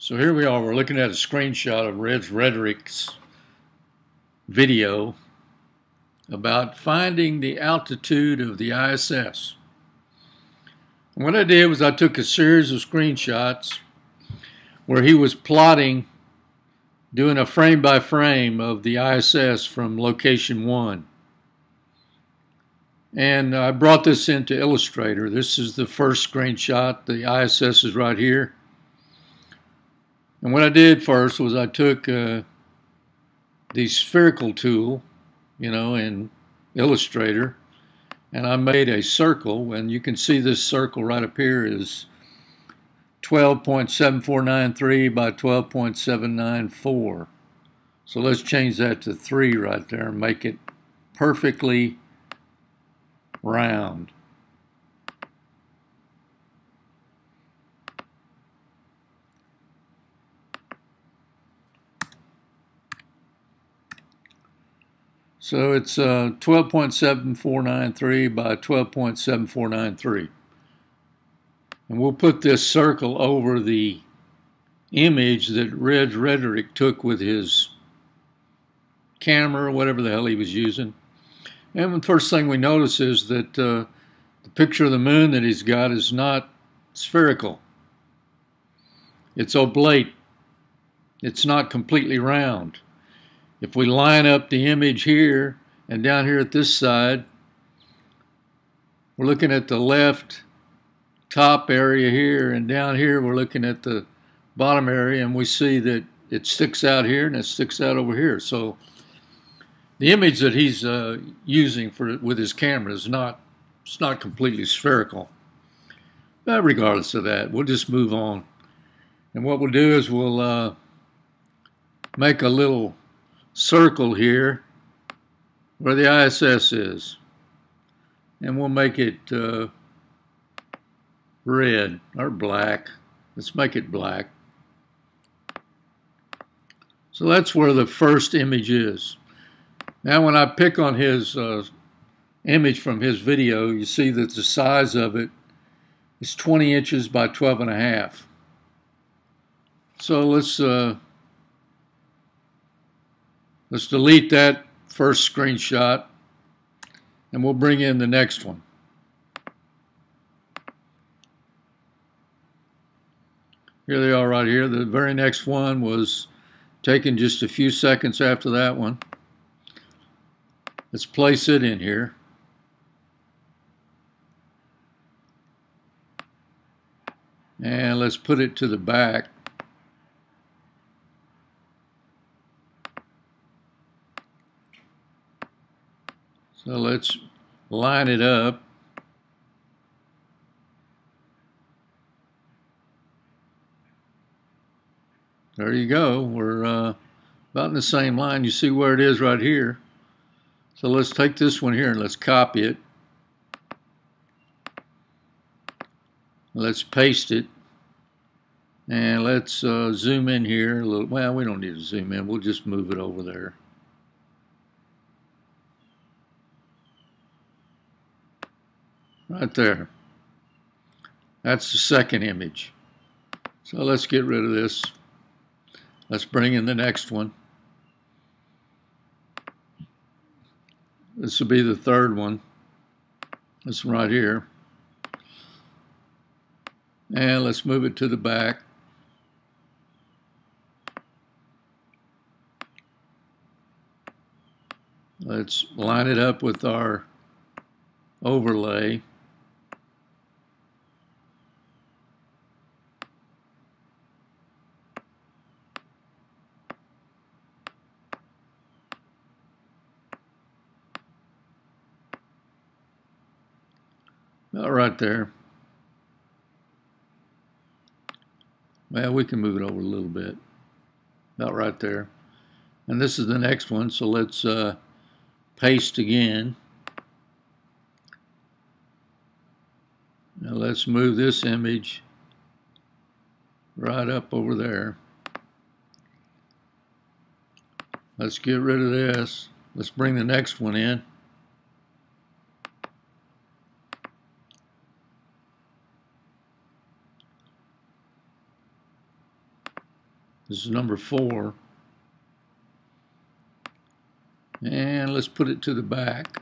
So here we are, we're looking at a screenshot of Reds Rhetoric's video about finding the altitude of the ISS. And what I did was I took a series of screenshots where he was plotting, doing a frame by frame of the ISS from location 1. And I brought this into Illustrator. This is the first screenshot. The ISS is right here. And what I did first was I took the spherical tool, in Illustrator, and I made a circle. And you can see this circle right up here is 12.7493 by 12.794. So let's change that to 3 right there and make it perfectly round. So it's 12.7493 by 12.7493. And we'll put this circle over the image that Reds Rhetoric took with his camera, or whatever the hell he was using. And the first thing we notice is that the picture of the moon that he's got is not spherical. It's oblate. It's not completely round. If we line up the image here and down here at this side, we're looking at the left top area here, and down here we're looking at the bottom area, and we see that it sticks out here and it sticks out over here. So the image that he's using with his camera is not completely spherical. But regardless of that, we'll just move on. And what we'll do is we'll make a little circle here where the ISS is, and we'll make it red or black. Let's make it black. So that's where the first image is. Now when I pick on his image from his video, you see that the size of it is 20 inches by 12.5. So let's delete that first screenshot, and we'll bring in the next one. Here they are right here. The very next one was taken just a few seconds after that one. Let's place it in here. And let's put it to the back. So let's line it up. There you go. We're about in the same line. You see where it is right here. So let's take this one here and let's copy it. Let's paste it. And let's zoom in here a little. Well, we don't need to zoom in. We'll just move it over there. Right there. That's the second image. So let's get rid of this. Let's bring in the next one. This will be the third one. This one right here. And let's move it to the back. Let's line it up with our overlay. About right there. Well, we can move it over a little bit. About right there. And this is the next one, so let's paste again. Now let's move this image right up over there. Let's get rid of this. Let's bring the next one in. This is number 4. And let's put it to the back.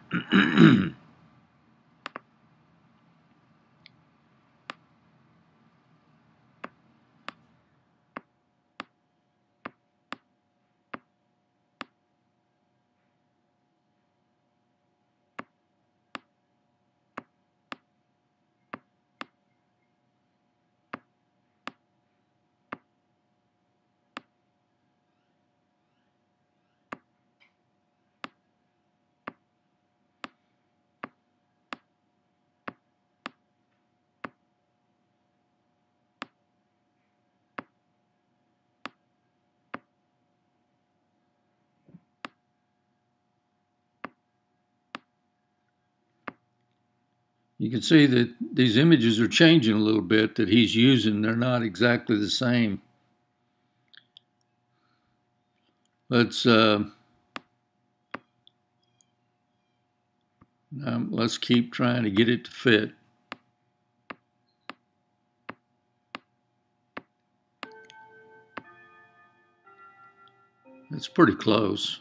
You can see that these images are changing a little bit that he's using. They're not exactly the same. Let's keep trying to get it to fit. It's pretty close.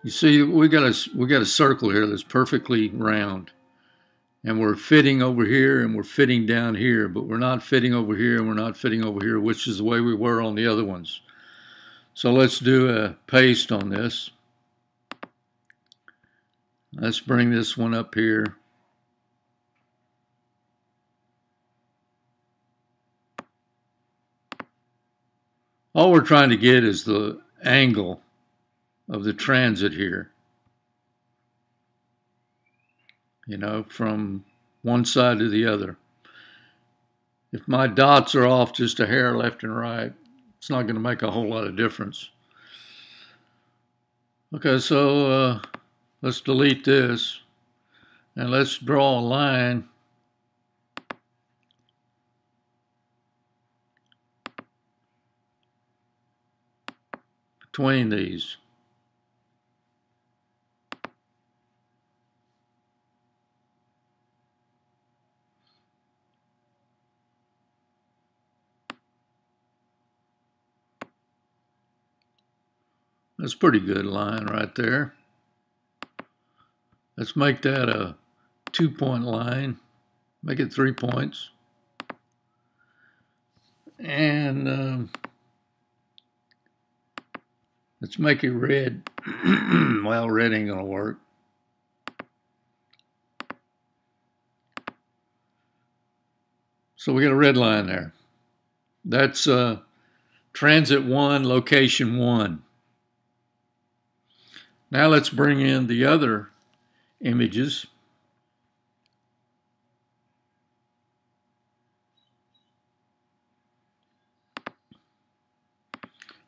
You see, we got a circle here that's perfectly round, and we're fitting over here and we're fitting down here, but we're not fitting over here and we're not fitting over here, which is the way we were on the other ones. So let's do a paste on this. Let's bring this one up here. All we're trying to get is the angle of the transit here, you know, from one side to the other. If my dots are off just a hair left and right, it's not going to make a whole lot of difference. Okay, so let's delete this and let's draw a line between these. That's a pretty good line right there. Let's make that a 2-point line. Make it 3 points. And let's make it red. Well, red ain't gonna work. So we got a red line there. That's transit 1, location 1. Now let's bring in the other images.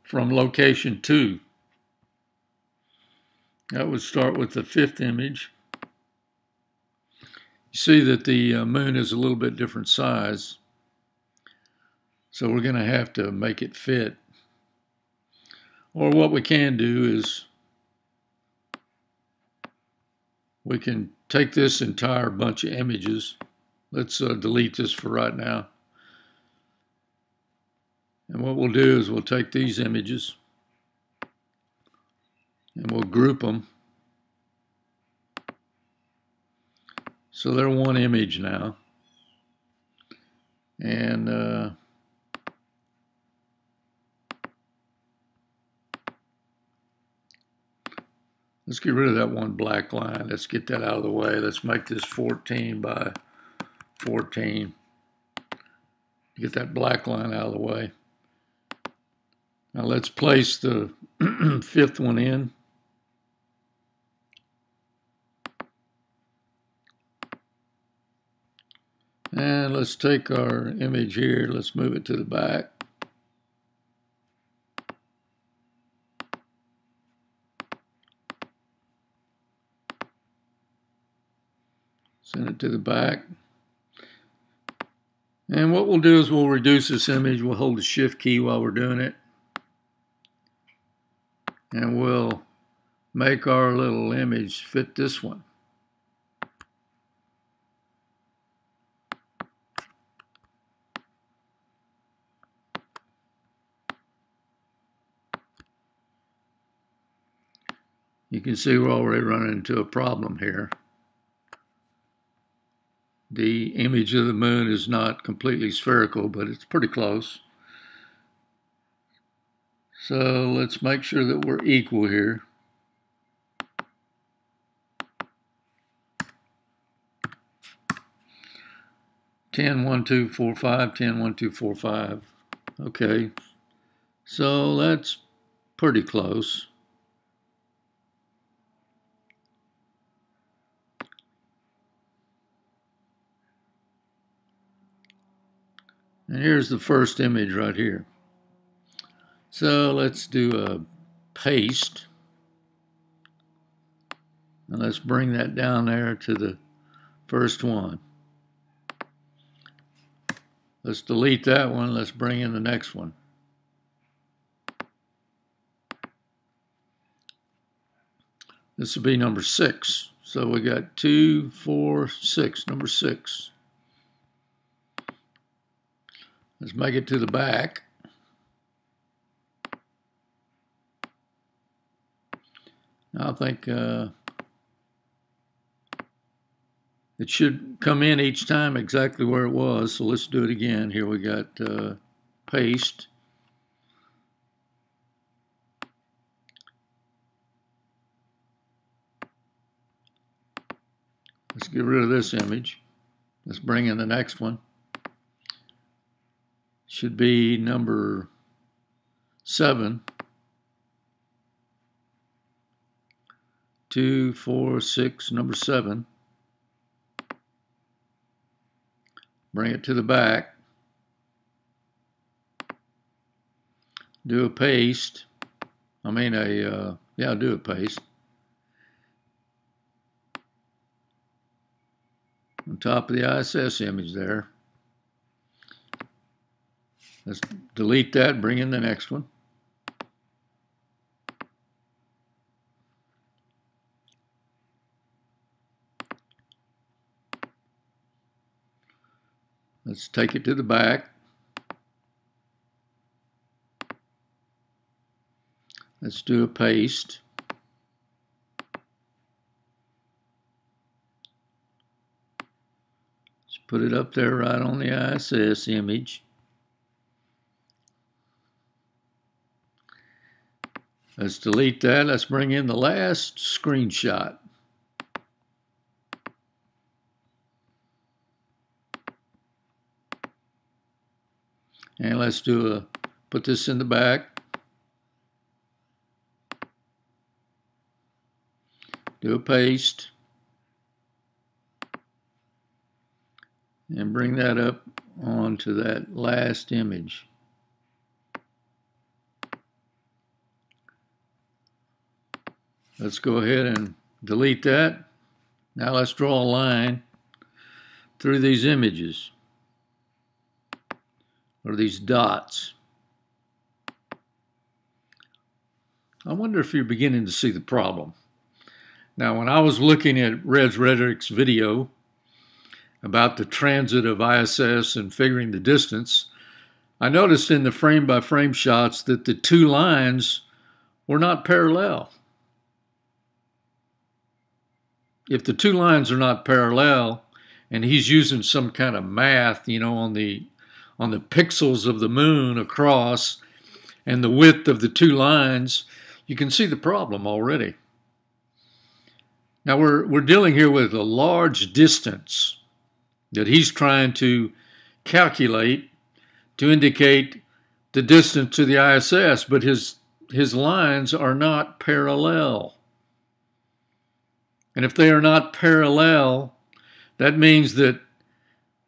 From location 2. That would start with the 5th image. You see that the moon is a little bit different size. So we're going to have to make it fit. Or what we can do is we can take this entire bunch of images. Let's delete this for right now. And what we'll do is we'll take these images and we'll group them. So they're one image now. And let's get rid of that one black line. Let's get that out of the way. Let's make this 14 by 14. Get that black line out of the way. Now let's place the 5th one in. And let's take our image here. Let's move it to the back. Send it to the back. And what we'll do is we'll reduce this image. We'll hold the shift key while we're doing it. And we'll make our little image fit this one. You can see we're already running into a problem here. The image of the moon is not completely spherical, but it's pretty close. So let's make sure that we're equal here. Ten, 1, 2, 4, 5, 10, 1, 2, 4, 5. Okay, so that's pretty close. And here's the first image right here. So let's do a paste. And let's bring that down there to the first one. Let's delete that one. Let's bring in the next one. This will be number 6. So we got 2, 4, 6, number 6. Let's make it to the back. I think it should come in each time exactly where it was. So let's do it again. Here we got paste. Let's get rid of this image. Let's bring in the next one. Should be number 7. 2, 4, 6, number 7. Bring it to the back. Do a paste. Do a paste. On top of the ISS image there. Let's delete that, bring in the next one. Let's take it to the back. Let's do a paste. Let's put it up there right on the ISS image. Let's delete that. Let's bring in the last screenshot. And let's put this in the back. Do a paste. And bring that up onto that last image. Let's go ahead and delete that. Now let's draw a line through these images, or these dots. I wonder if you're beginning to see the problem. Now, when I was looking at Reds Rhetoric's video about the transit of ISS and figuring the distance, I noticed in the frame-by-frame shots that the two lines were not parallel. If the two lines are not parallel, and he's using some kind of math, on the pixels of the moon across and the width of the two lines, you can see the problem already. Now we're dealing here with a large distance that he's trying to calculate to indicate the distance to the ISS, but his lines are not parallel. And if they are not parallel, that means that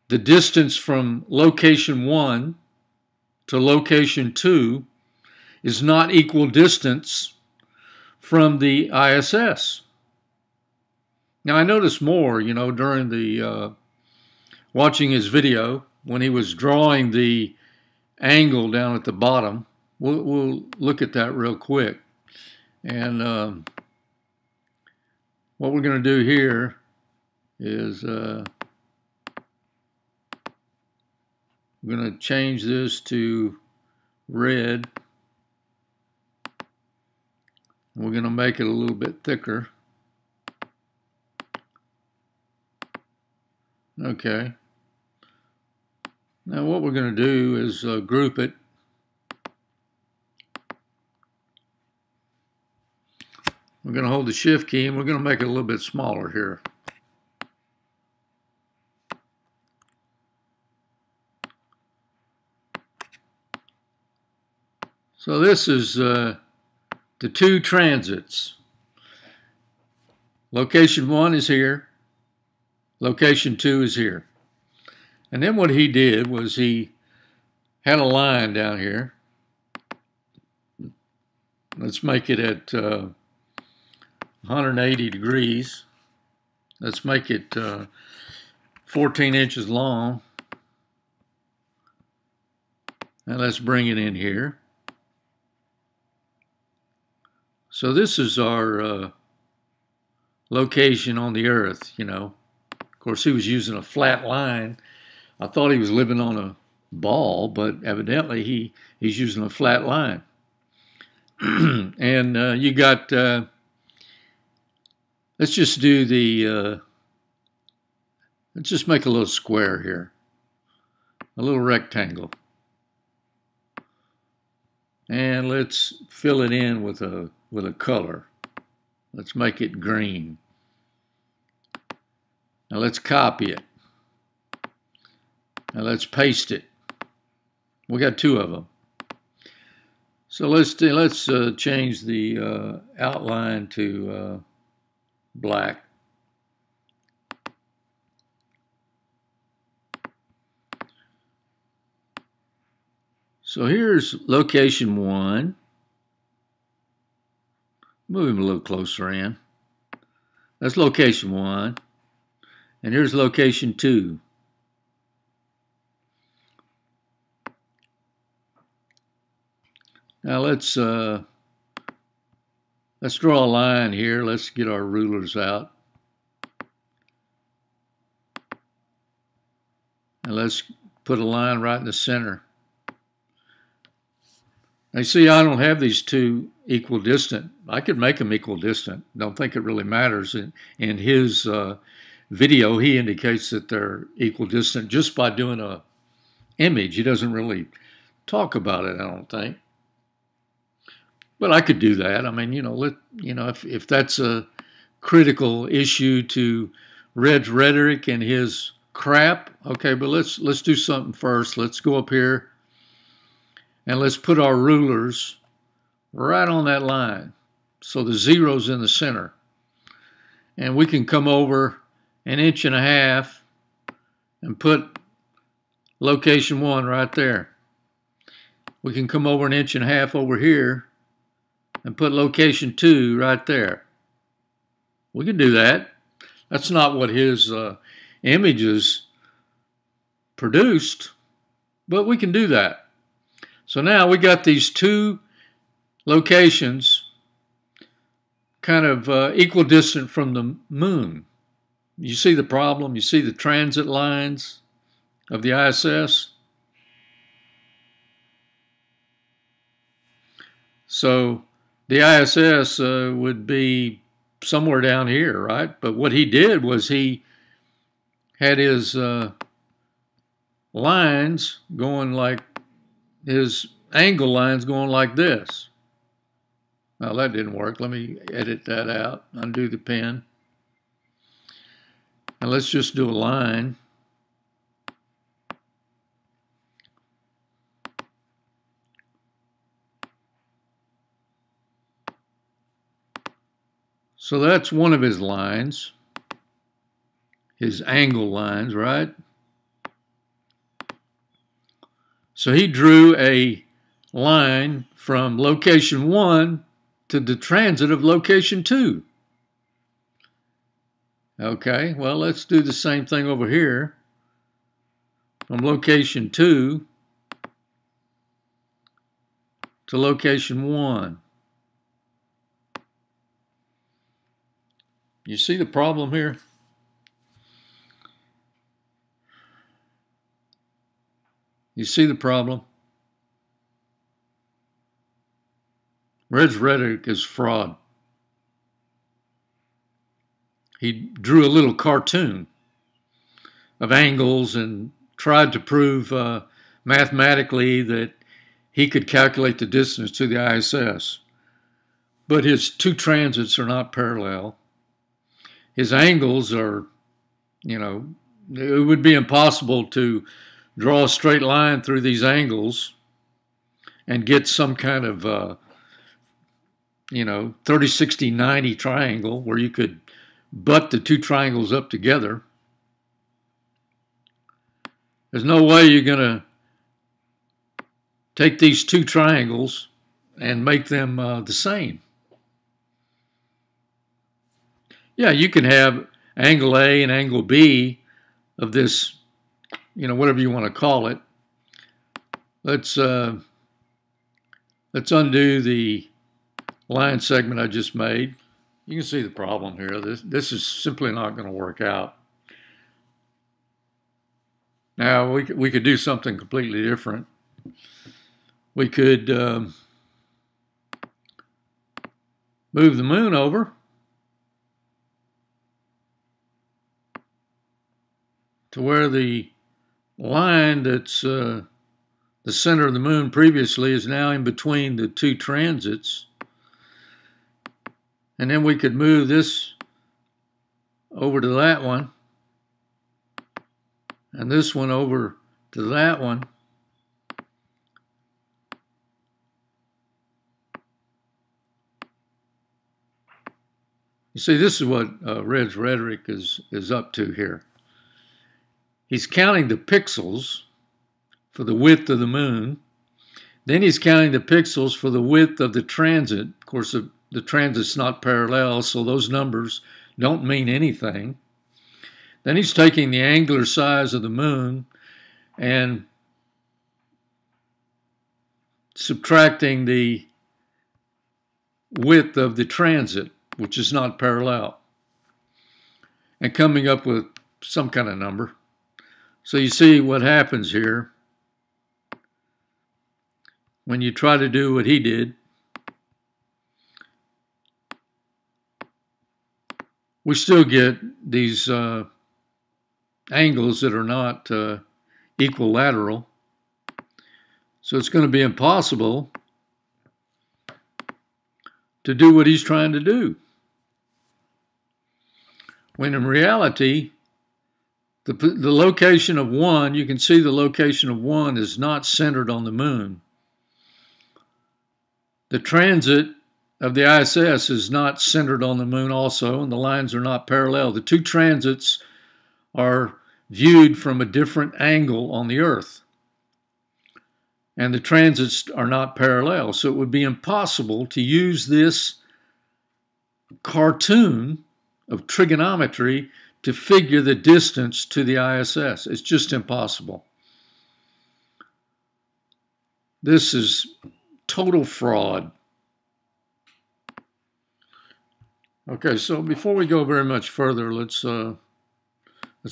the distance from location 1 to location 2 is not equal distance from the ISS. Now I noticed more, during the watching his video when he was drawing the angle down at the bottom. We'll look at that real quick. And what we're going to do here is we're going to change this to red. We're going to make it a little bit thicker. Okay. Now what we're going to do is group it. We're going to hold the shift key and we're going to make it a little bit smaller here. So this is the two transits. Location 1 is here. Location 2 is here. And then what he did was he had a line down here. Let's make it at 180 degrees. Let's make it 14 inches long. And let's bring it in here. So this is our location on the Earth, you know. Of course, he was using a flat line. I thought he was living on a ball, but evidently he's using a flat line. And you got, let's just do the, let's just make a little square here, a little rectangle. And let's fill it in with a color. Let's make it green. Now let's copy it. Now let's paste it. We got two of them. So let's change the outline to black. So here's location 1. Move him a little closer in. That's location 1. And here's location 2. Now let's draw a line here. Let's get our rulers out. And let's put a line right in the center. Now, see, I don't have these two equal distant. I could make them equal distant. Don't think it really matters. In his video, he indicates that they're equal distant just by doing a image. He doesn't really talk about it, I don't think. But I could do that. I mean, if that's a critical issue to Reds Rhetoric and his crap, okay, but let's do something first. Let's go up here and let's put our rulers right on that line. So the zero's in the center. And we can come over 1.5 inches and put location 1 right there. We can come over 1.5 inches over here and put location 2 right there. We can do that. That's not what his images produced, but we can do that. So now we got these two locations kind of equidistant from the moon. You see the problem? You see the transit lines of the ISS? So the ISS would be somewhere down here, right? But what he did was he had his lines going like, his angle lines going like this. Now that didn't work. Let me edit that out, undo the pen. And let's just do a line. So that's one of his lines, his angle lines, right? So he drew a line from location 1 to the transit of location 2. Okay, well, let's do the same thing over here. From location 2 to location 1. You see the problem here? You see the problem? Reds Rhetoric is fraud. he drew a little cartoon of angles and tried to prove mathematically that he could calculate the distance to the ISS. But his two transits are not parallel. His angles are, it would be impossible to draw a straight line through these angles and get some kind of, 30, 60, 90 triangle where you could butt the two triangles up together. There's no way you're going to take these two triangles and make them the same. Yeah, you can have angle A and angle B of this, whatever you want to call it. Let's undo the line segment I just made. You can see the problem here. This is simply not going to work out. Now, we could do something completely different. We could move the moon over to where the line that's the center of the moon previously is now in between the two transits. And then we could move this over to that one, and this one over to that one. You see, this is what Reds Rhetoric is up to here. He's counting the pixels for the width of the moon. Then he's counting the pixels for the width of the transit. Of course, the transit's not parallel, so those numbers don't mean anything. Then he's taking the angular size of the moon and subtracting the width of the transit, which is not parallel, and coming up with some kind of number. So you see what happens here when you try to do what he did. We still get these angles that are not equilateral. So it's going to be impossible to do what he's trying to do. When in reality, the location of 1, you can see the location of 1 is not centered on the moon. The transit of the ISS is not centered on the moon also, and the lines are not parallel. The two transits are viewed from a different angle on the Earth, and the transits are not parallel. So it would be impossible to use this cartoon of trigonometry to figure the distance to the ISS. It's just impossible. This is total fraud. Okay, so before we go very much further, let's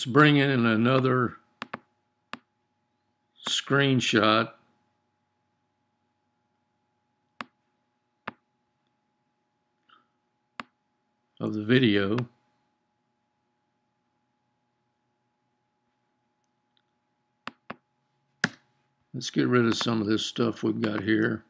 bring in another screenshot of the video. Let's get rid of some of this stuff we've got here.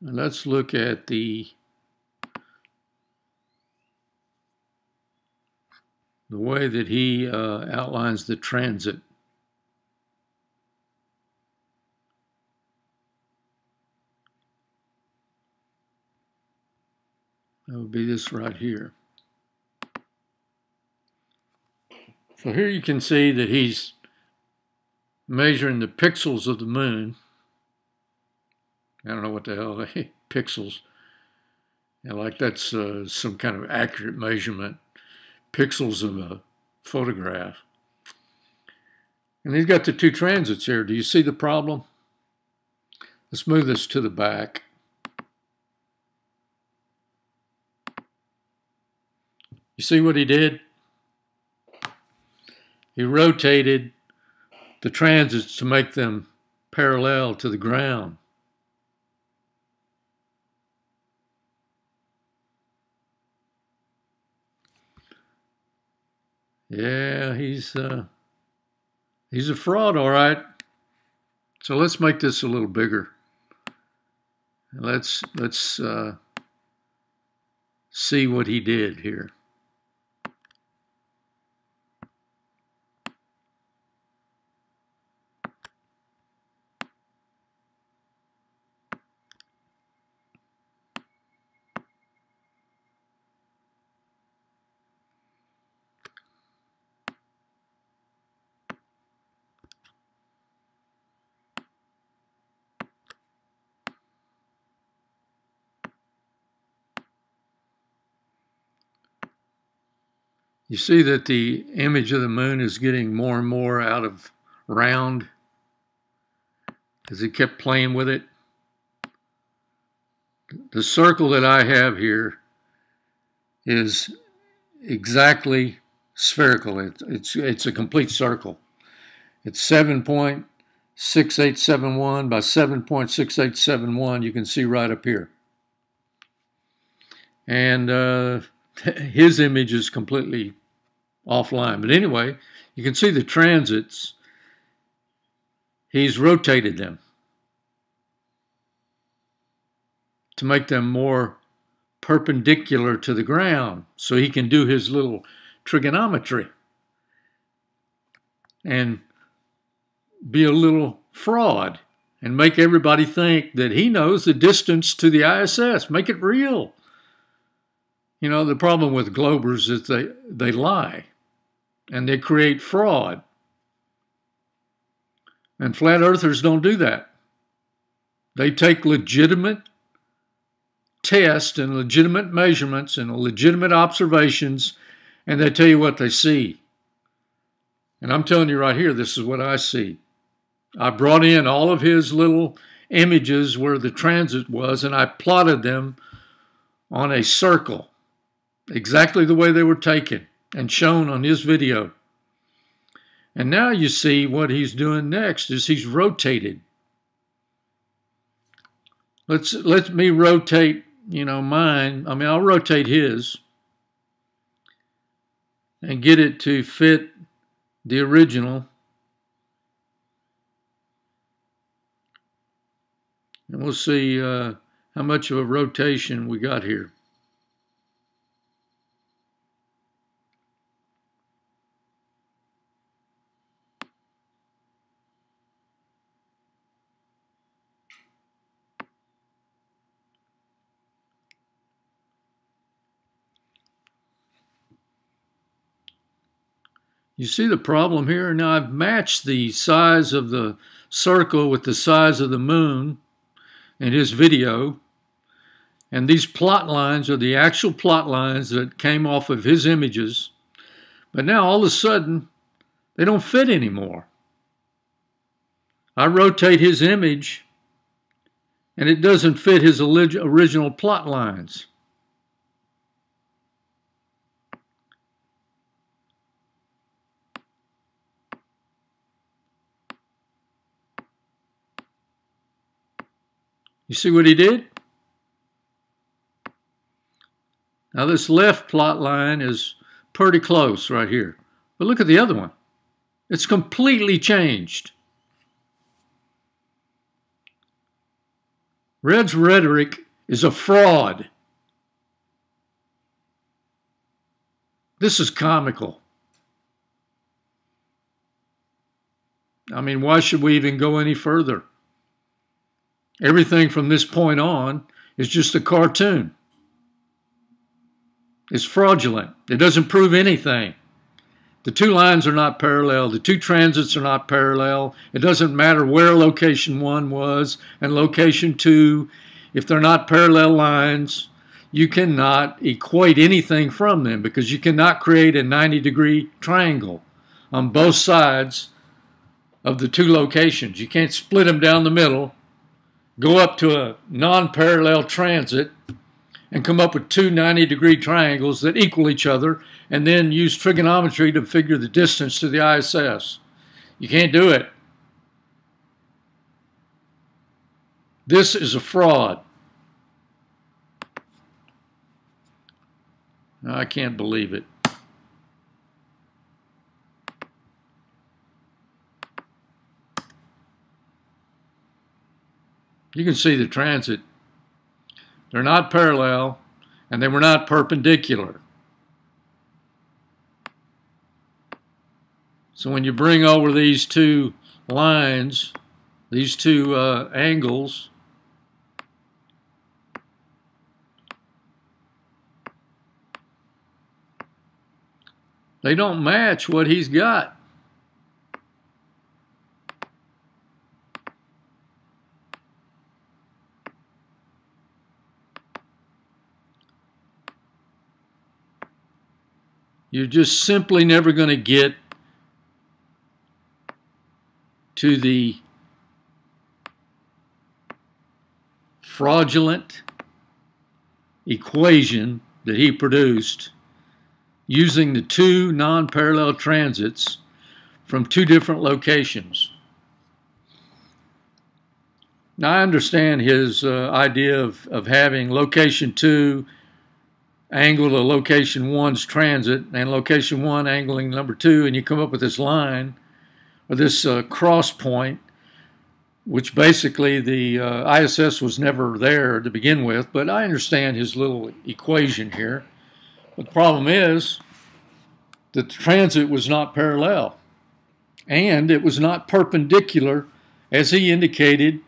And let's look at the way that he outlines the transit. That would be this right here. So here you can see that he's measuring the pixels of the moon. I don't know what the hell, pixels. And like that's some kind of accurate measurement. Pixels of a photograph. And he's got the two transits here. Do you see the problem? Let's move this to the back. You see what he did? He rotated the transits to make them parallel to the ground. Yeah, he's a fraud, all right. So let's make this a little bigger. Let's see what he did here. You see that the image of the moon is getting more and more out of round as he kept playing with it. The circle that I have here is exactly spherical. It's a complete circle. It's 7.6871 by 7.6871. You can see right up here. And his image is completely offline. But anyway, you can see the transits. He's rotated them to make them more perpendicular to the ground so he can do his little trigonometry and be a little fraud and make everybody think that he knows the distance to the ISS. Make it real. You know, the problem with Globers is they lie and they create fraud. And flat earthers don't do that. They take legitimate tests and legitimate measurements and legitimate observations, and they tell you what they see. And I'm telling you right here, this is what I see. I brought in all of his little images where the transit was, and I plotted them on a circle, exactly the way they were taken and shown on his video. And now you see what he's doing next is he's rotated. Let me rotate, you know, mine. I mean, I'll rotate his and get it to fit the original. And we'll see how much of a rotation we got here. You see the problem here? Now I've matched the size of the circle with the size of the moon in his video. And these plot lines are the actual plot lines that came off of his images. But now all of a sudden, they don't fit anymore. I rotate his image and it doesn't fit his original plot lines. You see what he did? Now this left plot line is pretty close right here. But look at the other one. It's completely changed. Reds Rhetoric is a fraud. This is comical. I mean, why should we even go any further? Everything from this point on is just a cartoon. It's fraudulent. It doesn't prove anything. The two lines are not parallel. The two transits are not parallel. It doesn't matter where location 1 was and location 2. If they're not parallel lines, you cannot equate anything from them because you cannot create a 90-degree triangle on both sides of the two locations. You can't split them down the middle, go up to a non-parallel transit, and come up with two 90-degree triangles that equal each other, and then use trigonometry to figure the distance to the ISS. You can't do it. This is a fraud. I can't believe it. You can see the transit. They're not parallel, and they were not perpendicular. So when you bring over these two lines, these two angles, they don't match what he's got. You're just simply never going to get to the fraudulent equation that he produced using the two non-parallel transits from two different locations. Now, I understand his idea of having location 2 angle to location 1's transit and location 1 angling number 2, and you come up with this line or this cross point, which basically the ISS was never there to begin with, but I understand his little equation here. But the problem is that the transit was not parallel, and it was not perpendicular, as he indicated.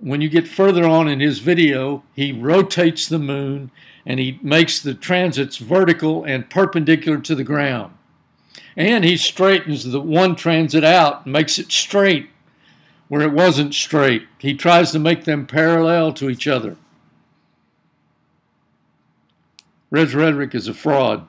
When you get further on in his video, he rotates the moon and he makes the transits vertical and perpendicular to the ground. And he straightens the one transit out and makes it straight where it wasn't straight. He tries to make them parallel to each other. Reds Rhetoric is a fraud.